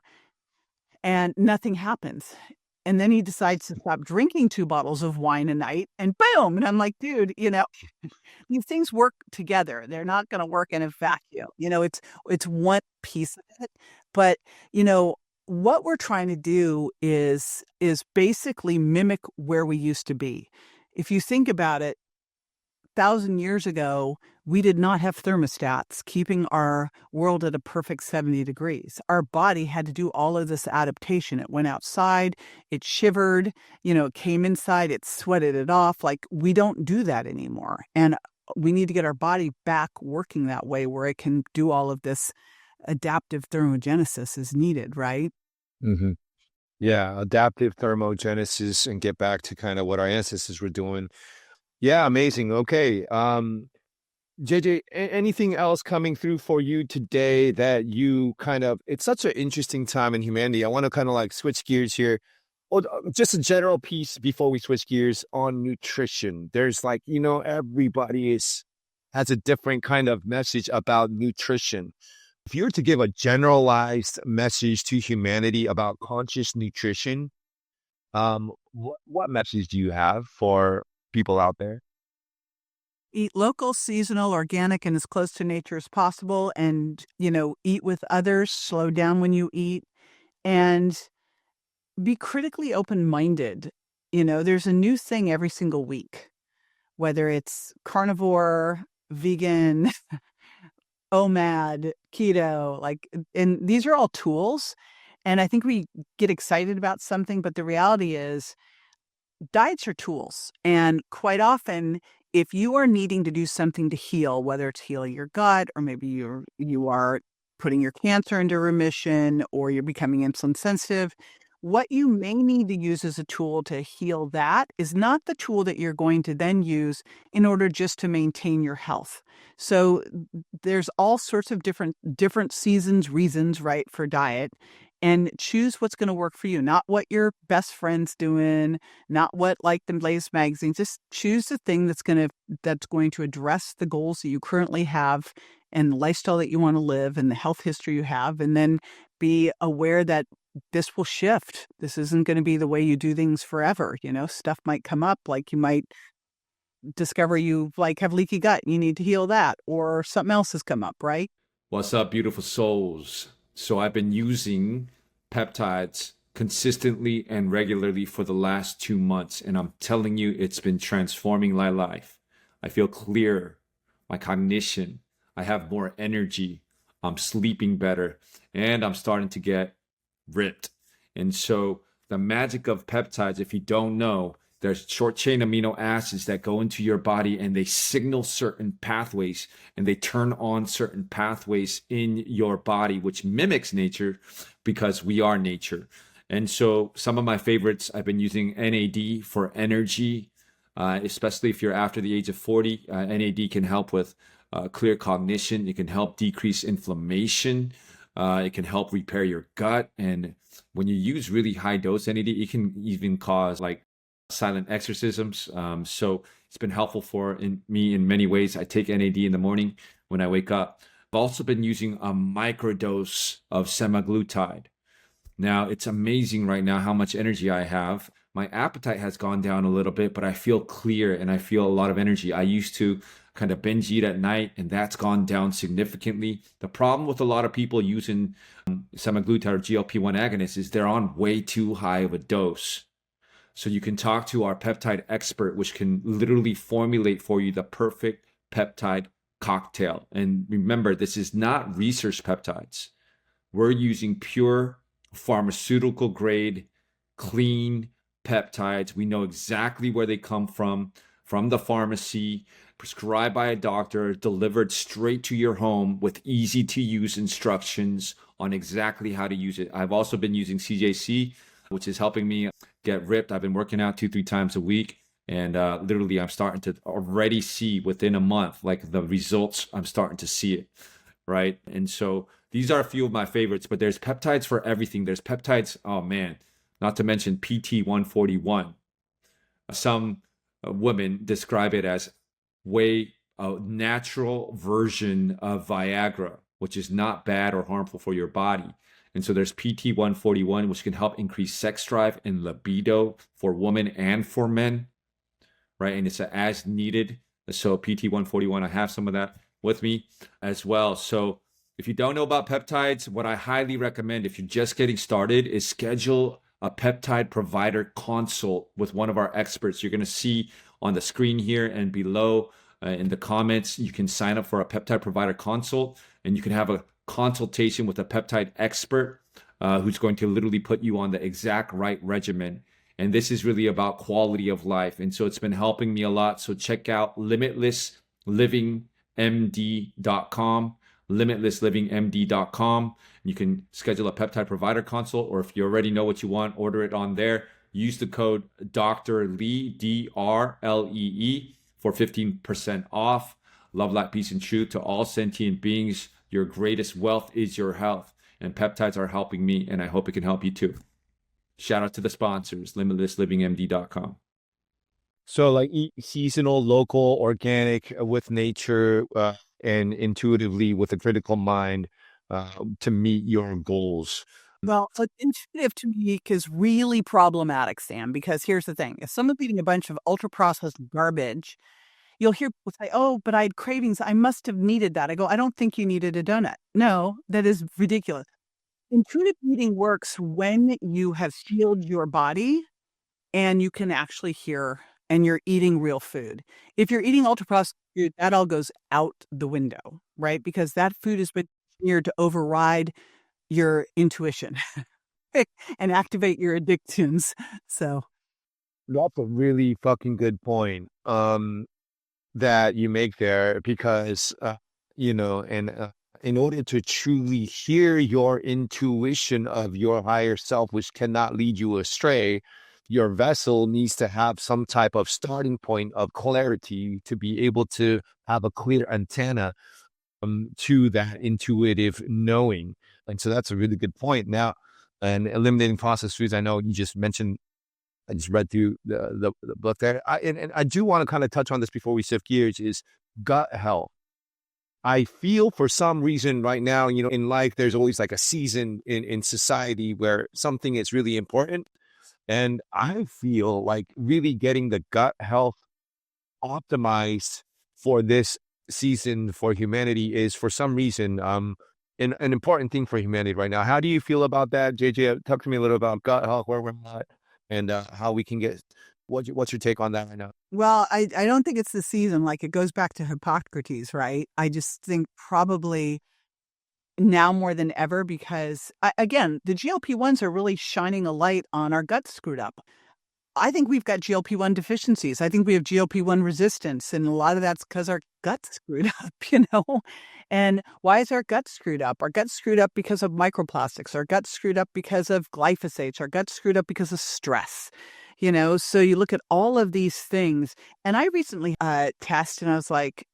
and nothing happens. And then he decides to stop drinking 2 bottles of wine a night, and boom. And I'm like, dude, these things work together. They're not going to work in a vacuum. It's one piece of it. But, what we're trying to do is basically mimic where we used to be. If you think about it, 1,000 years ago, we did not have thermostats keeping our world at a perfect 70 degrees. Our body had to do all of this adaptation. It went outside, it shivered, it came inside, it sweated it off. Like, we don't do that anymore. And we need to get our body back working that way where it can do all of this adaptive thermogenesis is needed, right? Hmm. Yeah, adaptive thermogenesis and get back to kind of what our ancestors were doing. Yeah, amazing. Okay. JJ, anything else coming through for you today that you kind of, it's such an interesting time in humanity. I want to kind of like switch gears here. Well, just a general piece before we switch gears on nutrition. There's like, everybody has a different kind of message about nutrition. If you were to give a generalized message to humanity about conscious nutrition, what message do you have for people out there? Eat local, seasonal, organic, and as close to nature as possible. And, eat with others, slow down when you eat, and be critically open-minded. There's a new thing every single week, whether it's carnivore, vegan, OMAD, keto, and these are all tools. And I think we get excited about something, but the reality is diets are tools. And quite often, if you are needing to do something to heal, whether it's healing your gut, or maybe you are putting your cancer into remission, or you're becoming insulin sensitive, what you may need to use as a tool to heal that is not the tool that you're going to then use in order just to maintain your health. So there's all sorts of different seasons, reasons, right, for diet. And choose what's going to work for you, not what your best friend's doing, not what like the latest magazines. Just choose the thing that's going to address the goals that you currently have and the lifestyle that you want to live and the health history you have, and then be aware that this will shift. This isn't going to be the way you do things forever. Stuff might come up, like you might discover you have leaky gut, you need to heal that, or something else has come up, right? What's up, beautiful souls? So I've been using peptides consistently and regularly for the last 2 months, and I'm telling you, it's been transforming my life. I feel clearer, my cognition, I have more energy, I'm sleeping better, and I'm starting to get ripped. And so the magic of peptides, if you don't know, there's short chain amino acids that go into your body and they signal certain pathways and they turn on certain pathways in your body, which mimics nature because we are nature. And so some of my favorites, I've been using NAD for energy, especially if you're after the age of 40. NAD can help with clear cognition. It can help decrease inflammation. It can help repair your gut. And when you use really high dose NAD, it can even cause like silent exorcisms. So it's been helpful for me in many ways. I take NAD in the morning when I wake up. I've also been using a microdose of semaglutide. Now, it's amazing right now how much energy I have. My appetite has gone down a little bit, but I feel clear and I feel a lot of energy. I used to kind of binge eat at night, and that's gone down significantly. The problem with a lot of people using semaglutide or GLP-1 agonists is they're on way too high of a dose. So you can talk to our peptide expert, which can literally formulate for you the perfect peptide cocktail. And remember, this is not research peptides. We're using pure pharmaceutical grade, clean peptides. We know exactly where they come from the pharmacy, prescribed by a doctor, delivered straight to your home with easy to use instructions on exactly how to use it. I've also been using CJC, which is helping me get ripped. I've been working out 2-3 times a week. And literally, I'm starting to already see within a month, like the results, I'm starting to see it, right? And so these are a few of my favorites, but there's peptides for everything. There's peptides, oh man, not to mention PT141. Some women describe it as a natural version of Viagra, which is not bad or harmful for your body. And so there's PT141, which can help increase sex drive and libido for women and for men, right? And it's as needed. So PT141, I have some of that with me as well. So if you don't know about peptides, what I highly recommend if you're just getting started is schedule a peptide provider consult with one of our experts. You're going to see on the screen here and below in the comments. You can sign up for a peptide provider consult, and you can have a consultation with a peptide expert who's going to literally put you on the exact right regimen. And this is really about quality of life. And so it's been helping me a lot. So check out limitlesslivingmd.com, limitlesslivingmd.com. You can schedule a peptide provider consult, or if you already know what you want, order it on there. Use the code Dr. Lee, DRLEE, for 15% off. Love, light, peace, and truth to all sentient beings. Your greatest wealth is your health. And peptides are helping me, and I hope it can help you too. Shout out to the sponsors, limitlesslivingmd.com. So like eat seasonal, local, organic, with nature, and intuitively with a critical mind to meet your goals. Well, so intuitive to me is really problematic, Sam, because here's the thing. If someone's eating a bunch of ultra-processed garbage, you'll hear people say, oh, but I had cravings. I must have needed that. I go, I don't think you needed a donut. No, that is ridiculous. Intuitive eating works when you have healed your body and you can actually hear and you're eating real food. If you're eating ultra-processed food, that all goes out the window, right? Because that food has been engineered to override your intuition and activate your addictions. So That's a really fucking good point that you make there, because in order to truly hear your intuition of your higher self, which cannot lead you astray, your vessel needs to have some type of starting point of clarity to be able to have a clear antenna to that intuitive knowing. And so that's a really good point. Now, and eliminating processed foods, I know you just mentioned, I just read through the book there. And I do want to kind of touch on this before we shift gears, is gut health. I feel for some reason right now, in life, there's always like a season in society where something is really important. And I feel like really getting the gut health optimized for this season for humanity is, for some reason, an important thing for humanity right now. How do you feel about that, JJ? Talk to me a little about gut health, where we're at, and how we can get. What's your take on that right now? well, I don't think it's the season. Like it goes back to Hippocrates, right? I just think probably now more than ever, because again, the GLP-1s are really shining a light on our gut screwed up. I think we've got GLP-1 deficiencies. I think we have GLP-1 resistance. And a lot of that's because our gut's screwed up, And why is our gut screwed up? Our gut's screwed up because of microplastics. Our gut's screwed up because of glyphosates. Our gut's screwed up because of stress. So you look at all of these things. And I recently tested, and I was like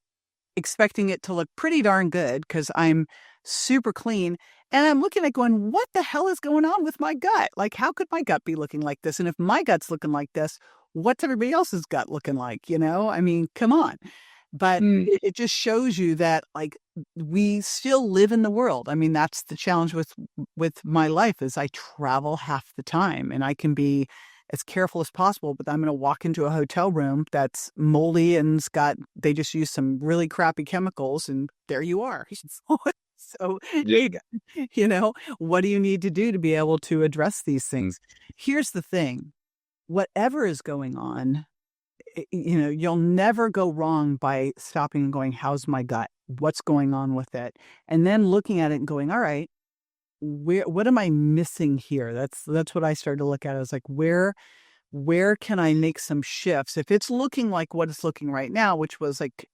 expecting it to look pretty darn good because I'm super clean. And I'm looking at going, what the hell is going on with my gut? Like, how could my gut be looking like this? And if my gut's looking like this, what's everybody else's gut looking like? I mean, come on. But it just shows you that, like, we still live in the world. I mean, that's the challenge with my life, is I travel half the time, and I can be as careful as possible, but I'm going to walk into a hotel room that's moldy and they just use some really crappy chemicals, and there you are. So, what do you need to do to be able to address these things? Here's the thing. Whatever is going on, you'll never go wrong by stopping and going, how's my gut? What's going on with it? And then looking at it and going, all right, what am I missing here? That's what I started to look at. I was like, where can I make some shifts? If it's looking like what it's looking right now, which was like,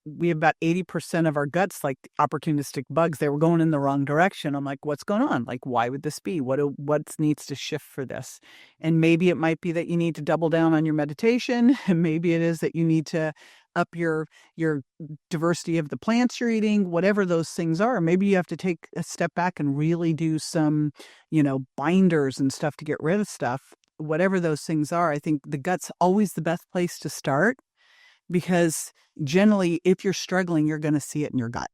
we have about 80% of our guts, like opportunistic bugs, they were going in the wrong direction. I'm like, what's going on? Like, why would this be? What needs to shift for this? And maybe it might be that you need to double down on your meditation. And maybe it is that you need to up your diversity of the plants you're eating, whatever those things are. Maybe you have to take a step back and really do some, binders and stuff to get rid of stuff. Whatever those things are, I think the gut's always the best place to start. Because generally, if you're struggling, you're going to see it in your gut.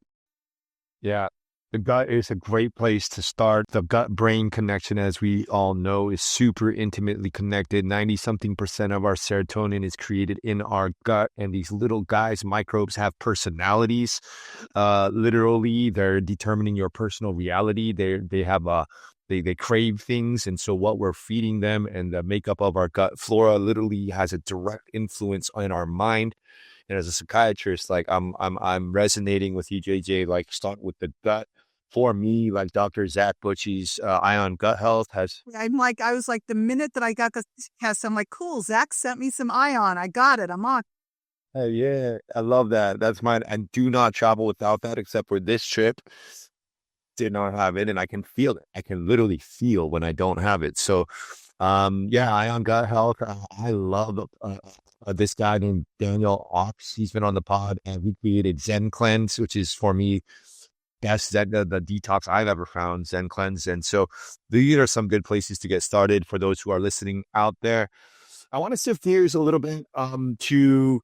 Yeah, the gut is a great place to start. The gut-brain connection, as we all know, is super intimately connected. 90-something% of our serotonin is created in our gut. And these little guys, microbes, have personalities. Literally, they're determining your personal reality. They have They crave things, and so what we're feeding them and the makeup of our gut flora literally has a direct influence on our mind. And as a psychiatrist, like I'm resonating with you, JJ. Like start with the gut. For me, like Dr. Zach Butchie's Ion Gut Health has. I was like, the minute that I got this test, I'm like, cool, Zach sent me some ion. I got it. I'm on. Yeah, I love that. That's mine. And do not travel without that, except for this trip. Did not have it, and I can feel it. I can literally feel when I don't have it. So, yeah, Ion Gut Health. I love this guy named Daniel Ox. He's been on the pod, and he created Zen Cleanse, which is for me best Zen, the detox I've ever found, Zen Cleanse. And so these are some good places to get started for those who are listening out there. I want to shift gears a little bit to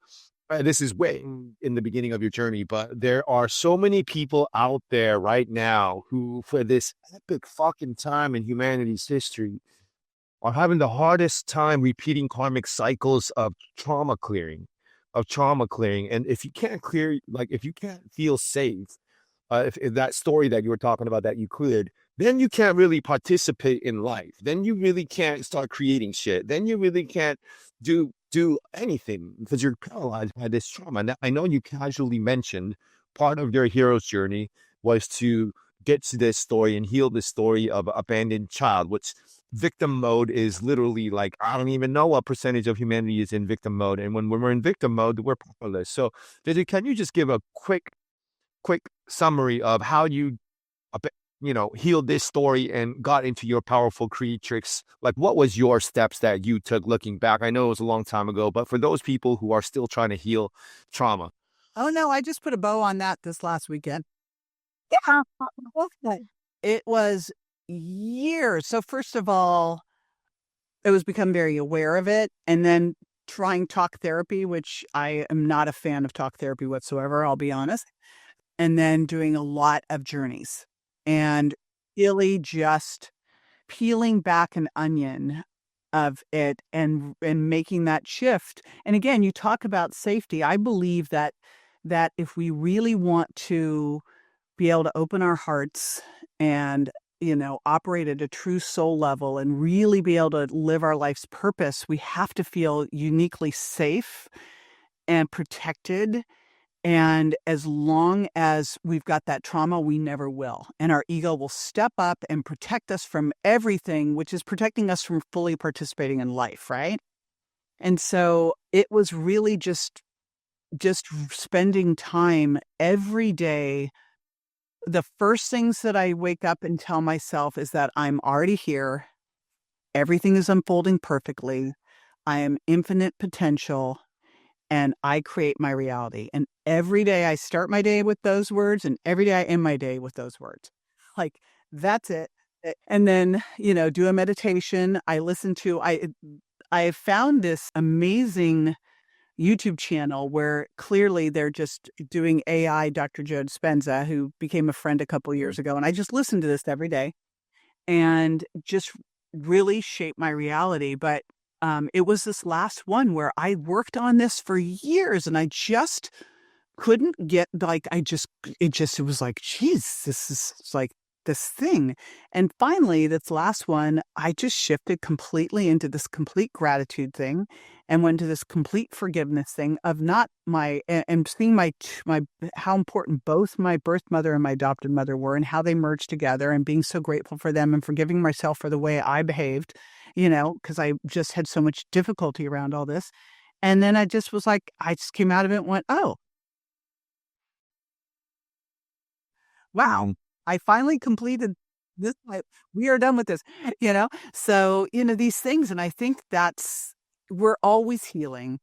this is way in the beginning of your journey, but there are so many people out there right now who, for this epic fucking time in humanity's history, are having the hardest time repeating karmic cycles of trauma clearing, And if you can't clear, like if you can't feel safe, if that story that you were talking about that you cleared, then you can't really participate in life. Then you really can't start creating shit. Then you really can't do anything because you're paralyzed by this trauma. Now, I know you casually mentioned part of your hero's journey was to get to this story and heal this story of abandoned child, which victim mode is literally like, I don't even know what percentage of humanity is in victim mode. And when we're in victim mode, we're powerless. So, Vijay, can you just give a quick summary of how you healed this story and got into your powerful creatrix? Like, what was your steps that you took looking back? I know it was a long time ago, but for those people who are still trying to heal trauma. Oh, no, I just put a bow on that this last weekend. Yeah. It was years. So first of all, it was become very aware of it. And then trying talk therapy, which I am not a fan of talk therapy whatsoever, I'll be honest. And then doing a lot of journeys and really just peeling back an onion of it and making that shift. And again, you talk about safety. I believe that if we really want to be able to open our hearts and operate at a true soul level and really be able to live our life's purpose, we have to feel uniquely safe and protected. And as long as we've got that trauma, we never will. And our ego will step up and protect us from everything, which is protecting us from fully participating in life, right? And so it was really just spending time every day. The first things that I wake up and tell myself is that I'm already here. Everything is unfolding perfectly. I am infinite potential. And I create my reality. And every day I start my day with those words, and every day I end my day with those words. Like, that's it. And then, do a meditation. I have found this amazing YouTube channel where clearly they're just doing AI, Dr. Joe Dispenza, who became a friend a couple years ago. And I just listen to this every day and just really shape my reality. But it was this last one where I worked on this for years and I just couldn't get, it was like, geez, this is like this thing. And finally, this last one, I just shifted completely into this complete gratitude thing and went to this complete forgiveness thing of and seeing how important both my birth mother and my adopted mother were and how they merged together and being so grateful for them and forgiving myself for the way I behaved, because I just had so much difficulty around all this. And then I just was like, I just came out of it and went, oh, wow, I finally completed this. We are done with this, So, these things. And I think we're always healing.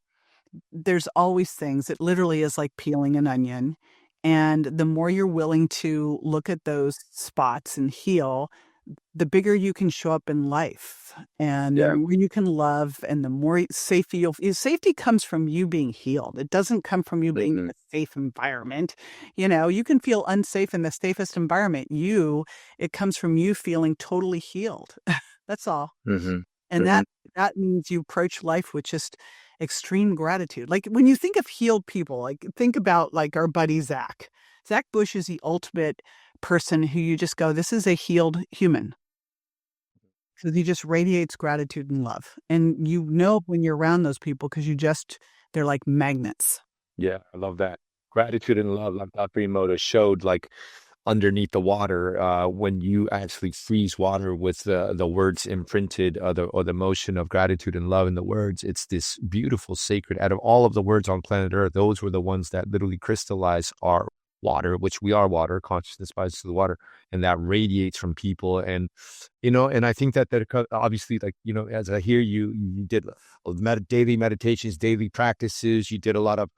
There's always things. It literally is like peeling an onion. And the more you're willing to look at those spots and heal, the bigger you can show up in life and the more you can love and the more safety safety comes from you being healed. It doesn't come from you being in a safe environment. You can feel unsafe in the safest environment. It comes from you feeling totally healed. That's all. Mm-hmm. And that means you approach life with just extreme gratitude. Like when you think of healed people, like think about like our buddy Zach. Zach Bush is the ultimate person who you just go, this is a healed human. Because he just radiates gratitude and love. And when you're around those people, because they're like magnets. Yeah, I love that. Gratitude and love, like Dr. Emoto showed, like underneath the water, when you actually freeze water with the words imprinted, or the motion of gratitude and love in the words, it's this beautiful sacred. Out of all of the words on planet Earth, those were the ones that literally crystallize our water, which we are water. Consciousness rises to the water, and that radiates from people. And and I think that obviously, like as I hear you, you did daily meditations, daily practices. You did a lot of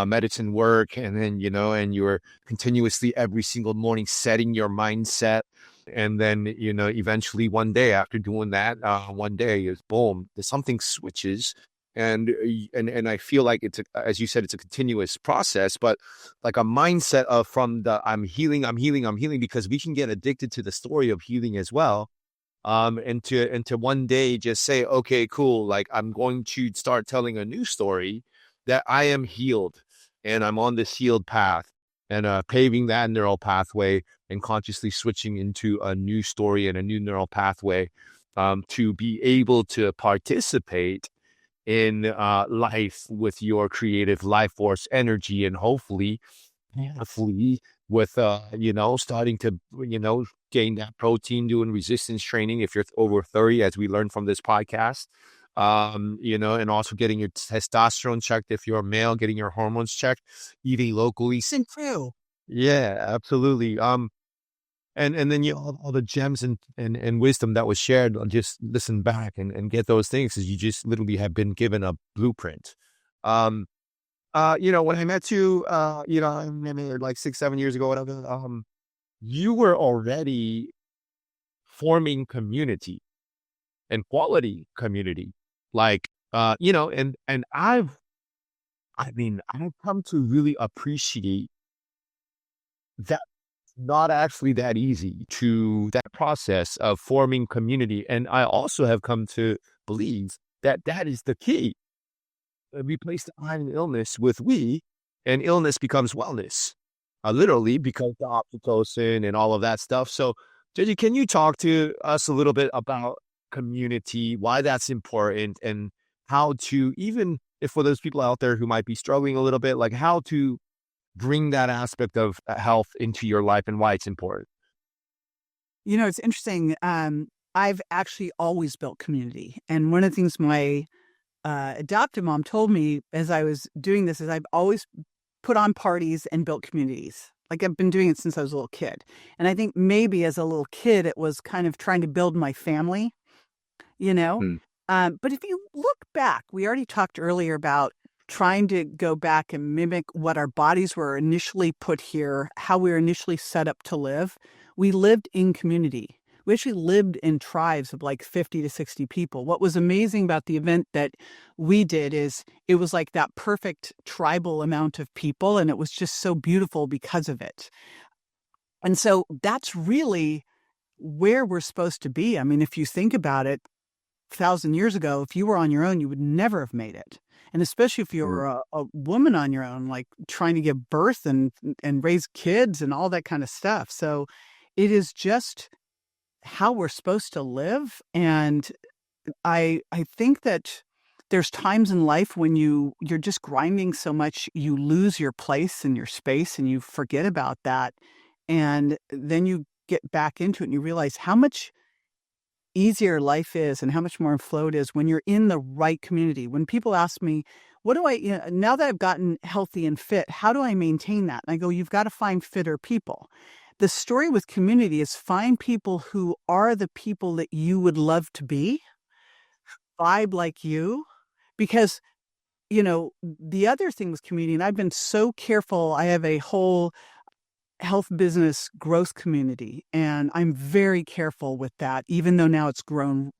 medicine work, and then and you were continuously every single morning setting your mindset. And then eventually one day after doing that, one day is boom, there's something switches. And I feel like as you said, it's a continuous process, but like a mindset of from the I'm healing, I'm healing, I'm healing, because we can get addicted to the story of healing as well. And to one day just say, okay, cool, like I'm going to start telling a new story that I am healed and I'm on this healed path, and paving that neural pathway and consciously switching into a new story and a new neural pathway, to be able to participate in life with your creative life force energy, and hopefully with starting to gain that protein, doing resistance training if you're over 30, as we learned from this podcast. And also getting your testosterone checked if you're a male, getting your hormones checked, eating locally. True. Yeah, absolutely. And then all the gems and wisdom that was shared, just listen back and get those things, because you just literally have been given a blueprint. Um, when I met you, I mean, like 6, 7 years ago, whatever, you were already forming community and quality community. Like, and I've come to really appreciate that not actually that easy to that process of forming community. And I also have come to believe that that is the key. Replace the I in illness with we, and illness becomes wellness. Literally, because the oxytocin and all of that stuff. So, JJ, can you talk to us a little bit about community, why that's important, and how to, even if for those people out there who might be struggling a little bit, like how to bring that aspect of health into your life and why it's important? It's interesting. I've actually always built community. And one of the things my adoptive mom told me as I was doing this is I've always put on parties and built communities. Like I've been doing it since I was a little kid. And I think maybe as a little kid, it was kind of trying to build my family, you know? Hmm. But if you look back, we already talked earlier about trying to go back and mimic what our bodies were initially put here, how we were initially set up to live. We lived in community. We actually lived in tribes of like 50 to 60 people. What was amazing about the event that we did is it was like that perfect tribal amount of people, and it was just so beautiful because of it. And so that's really where we're supposed to be. I mean, if you think about it, 1,000 years ago, if you were on your own, you would never have made it. And especially if you Mm. were a woman on your own, like trying to give birth and raise kids and all that kind of stuff. So it is just how we're supposed to live. And I think that there's times in life when you're just grinding so much, you lose your place and your space and you forget about that. And then you get back into it and you realize how much easier life is and how much more flow it is when you're in the right community. When people ask me, what do I, now that I've gotten healthy and fit, how do I maintain that? And I go, you've got to find fitter people. The story with community is find people who are the people that you would love to be, vibe like you, because the other thing with community, and I've been so careful, I have a whole health business growth community, and I'm very careful with that, even though now it's grown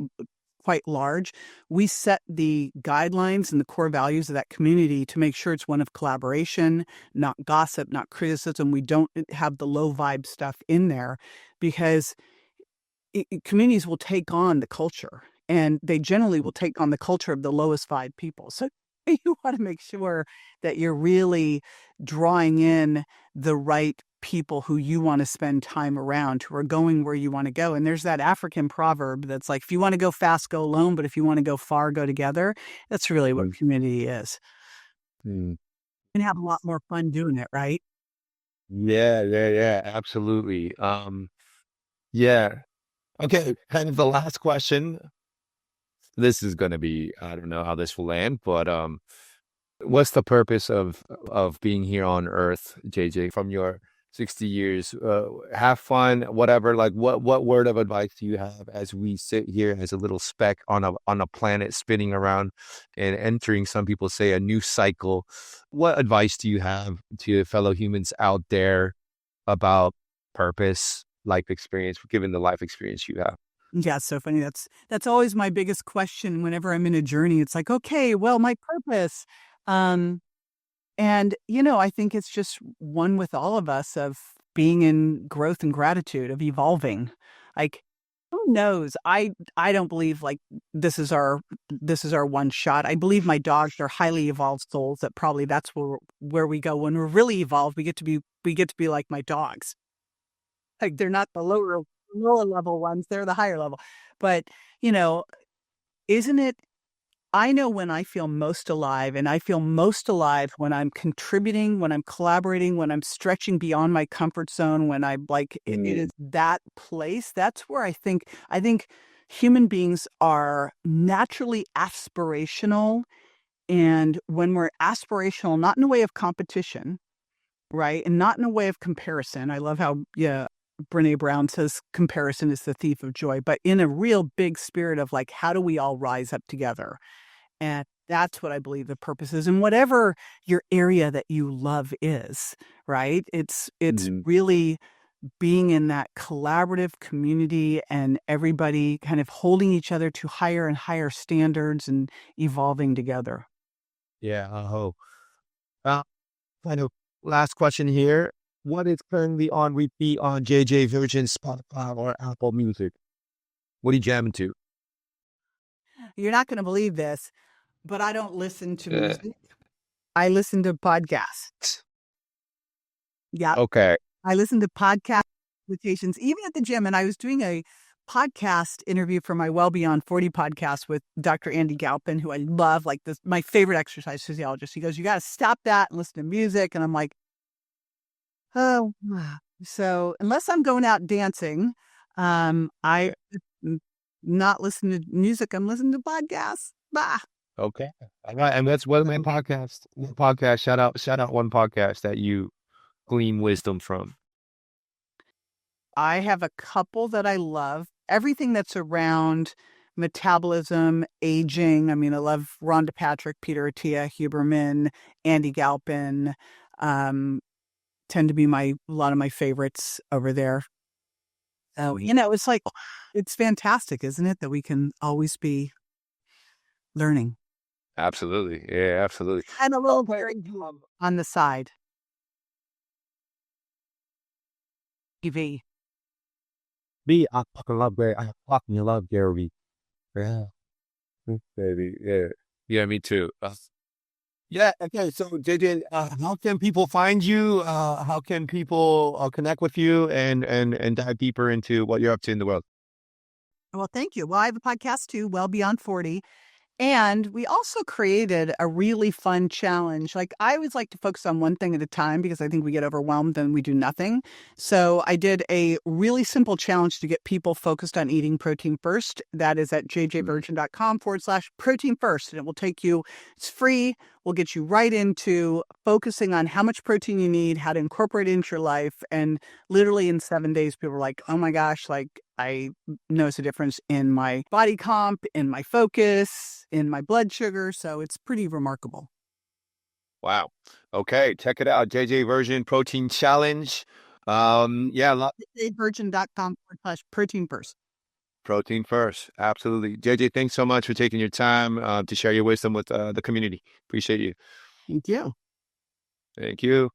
quite large. We set the guidelines and the core values of that community to make sure it's one of collaboration, not gossip, not criticism. We don't have the low vibe stuff in there because communities will take on the culture, and they generally will take on the culture of the lowest vibe people. So you want to make sure that you're really drawing in the right people who you want to spend time around, who are going where you want to go. And there's that African proverb that's like, if you want to go fast, go alone, but if you want to go far, go together. That's really what Mm. community is. Mm. and have a lot more fun doing it, right? Yeah, absolutely. Yeah. Okay, kind of the last question. This is gonna be, I don't know how this will land, but what's the purpose of being here on Earth, JJ, from your 60 years? Have fun, whatever. Like, what word of advice do you have as we sit here as a little speck on a planet spinning around and entering, some people say, a new cycle? What advice do you have to fellow humans out there about purpose, life experience, given the life experience you have? Yeah, it's so funny. That's always my biggest question whenever I'm in a journey. It's like, okay, well, my purpose. Um, and I think it's just one with all of us of being in growth and gratitude, of evolving. Like, who knows? I don't believe like this is our one shot. I believe my dogs are highly evolved souls that probably that's where we go when we're really evolved. We get to be like my dogs. Like they're not the lower level ones, they're the higher level. But, you know, isn't it I know when I feel most alive, and I feel most alive when I'm contributing, when I'm collaborating, when I'm stretching beyond my comfort zone, when I like it is that place. That's where I think human beings are naturally aspirational. And when we're aspirational, not in a way of competition, right? And not in a way of comparison. I love how, yeah, Brene Brown says comparison is the thief of joy, but in a real big spirit of like, how do we all rise up together? And that's what I believe the purpose is. And whatever your area that you love is, right? It's Mhm. really being in that collaborative community and everybody kind of holding each other to higher and higher standards and evolving together. Yeah, I hope. Uh, kind of last question here. What is currently on repeat on JJ Virgin, Spotify, or Apple Music? What are you jamming to? You're not going to believe this, but I don't listen to Uh, music. I listen to podcasts. Yeah, okay. I listen to podcast meditations, even at the gym. And I was doing a podcast interview for my Well Beyond 40 podcast with Dr. Andy Galpin, who I love, like this, my favorite exercise physiologist. He goes, you got to stop that and listen to music. And I'm like, oh, so unless I'm going out dancing, I not listening to music. I'm listening to podcasts. Bah. Okay. All right. And that's one podcast. One podcast. Shout out one podcast that you glean wisdom from. I have a couple that I love. Everything that's around metabolism, aging. I mean, I love Rhonda Patrick, Peter Attia, Huberman, Andy Galpin. Um, tend to be a lot of my favorites over there. So, it's like, it's fantastic, isn't it? That we can always be learning. Absolutely. Yeah, absolutely. And a little very on the side. TV. Me, I fucking love Gary. I fucking love Gary. Yeah. Baby. Yeah. Yeah, me too. Yeah. Okay. So, JJ, how can people find you? How can people connect with you and dive deeper into what you're up to in the world? Well, thank you. Well, I have a podcast too, Well Beyond 40. And we also created a really fun challenge. Like I always like to focus on one thing at a time because I think we get overwhelmed and we do nothing. So I did a really simple challenge to get people focused on eating protein first. That is at jjvirgin.com/protein first. And it will take you, it's free. We'll get you right into focusing on how much protein you need, how to incorporate it into your life. And literally in 7 days, people were like, oh my gosh, like I notice a difference in my body comp, in my focus, in my blood sugar. So it's pretty remarkable. Wow. Okay. Check it out. JJ Version Protein Challenge. Yeah, Virgin.com/protein first. protein first. Absolutely. JJ, thanks so much for taking your time to share your wisdom with the community. Appreciate you. Thank you. Thank you.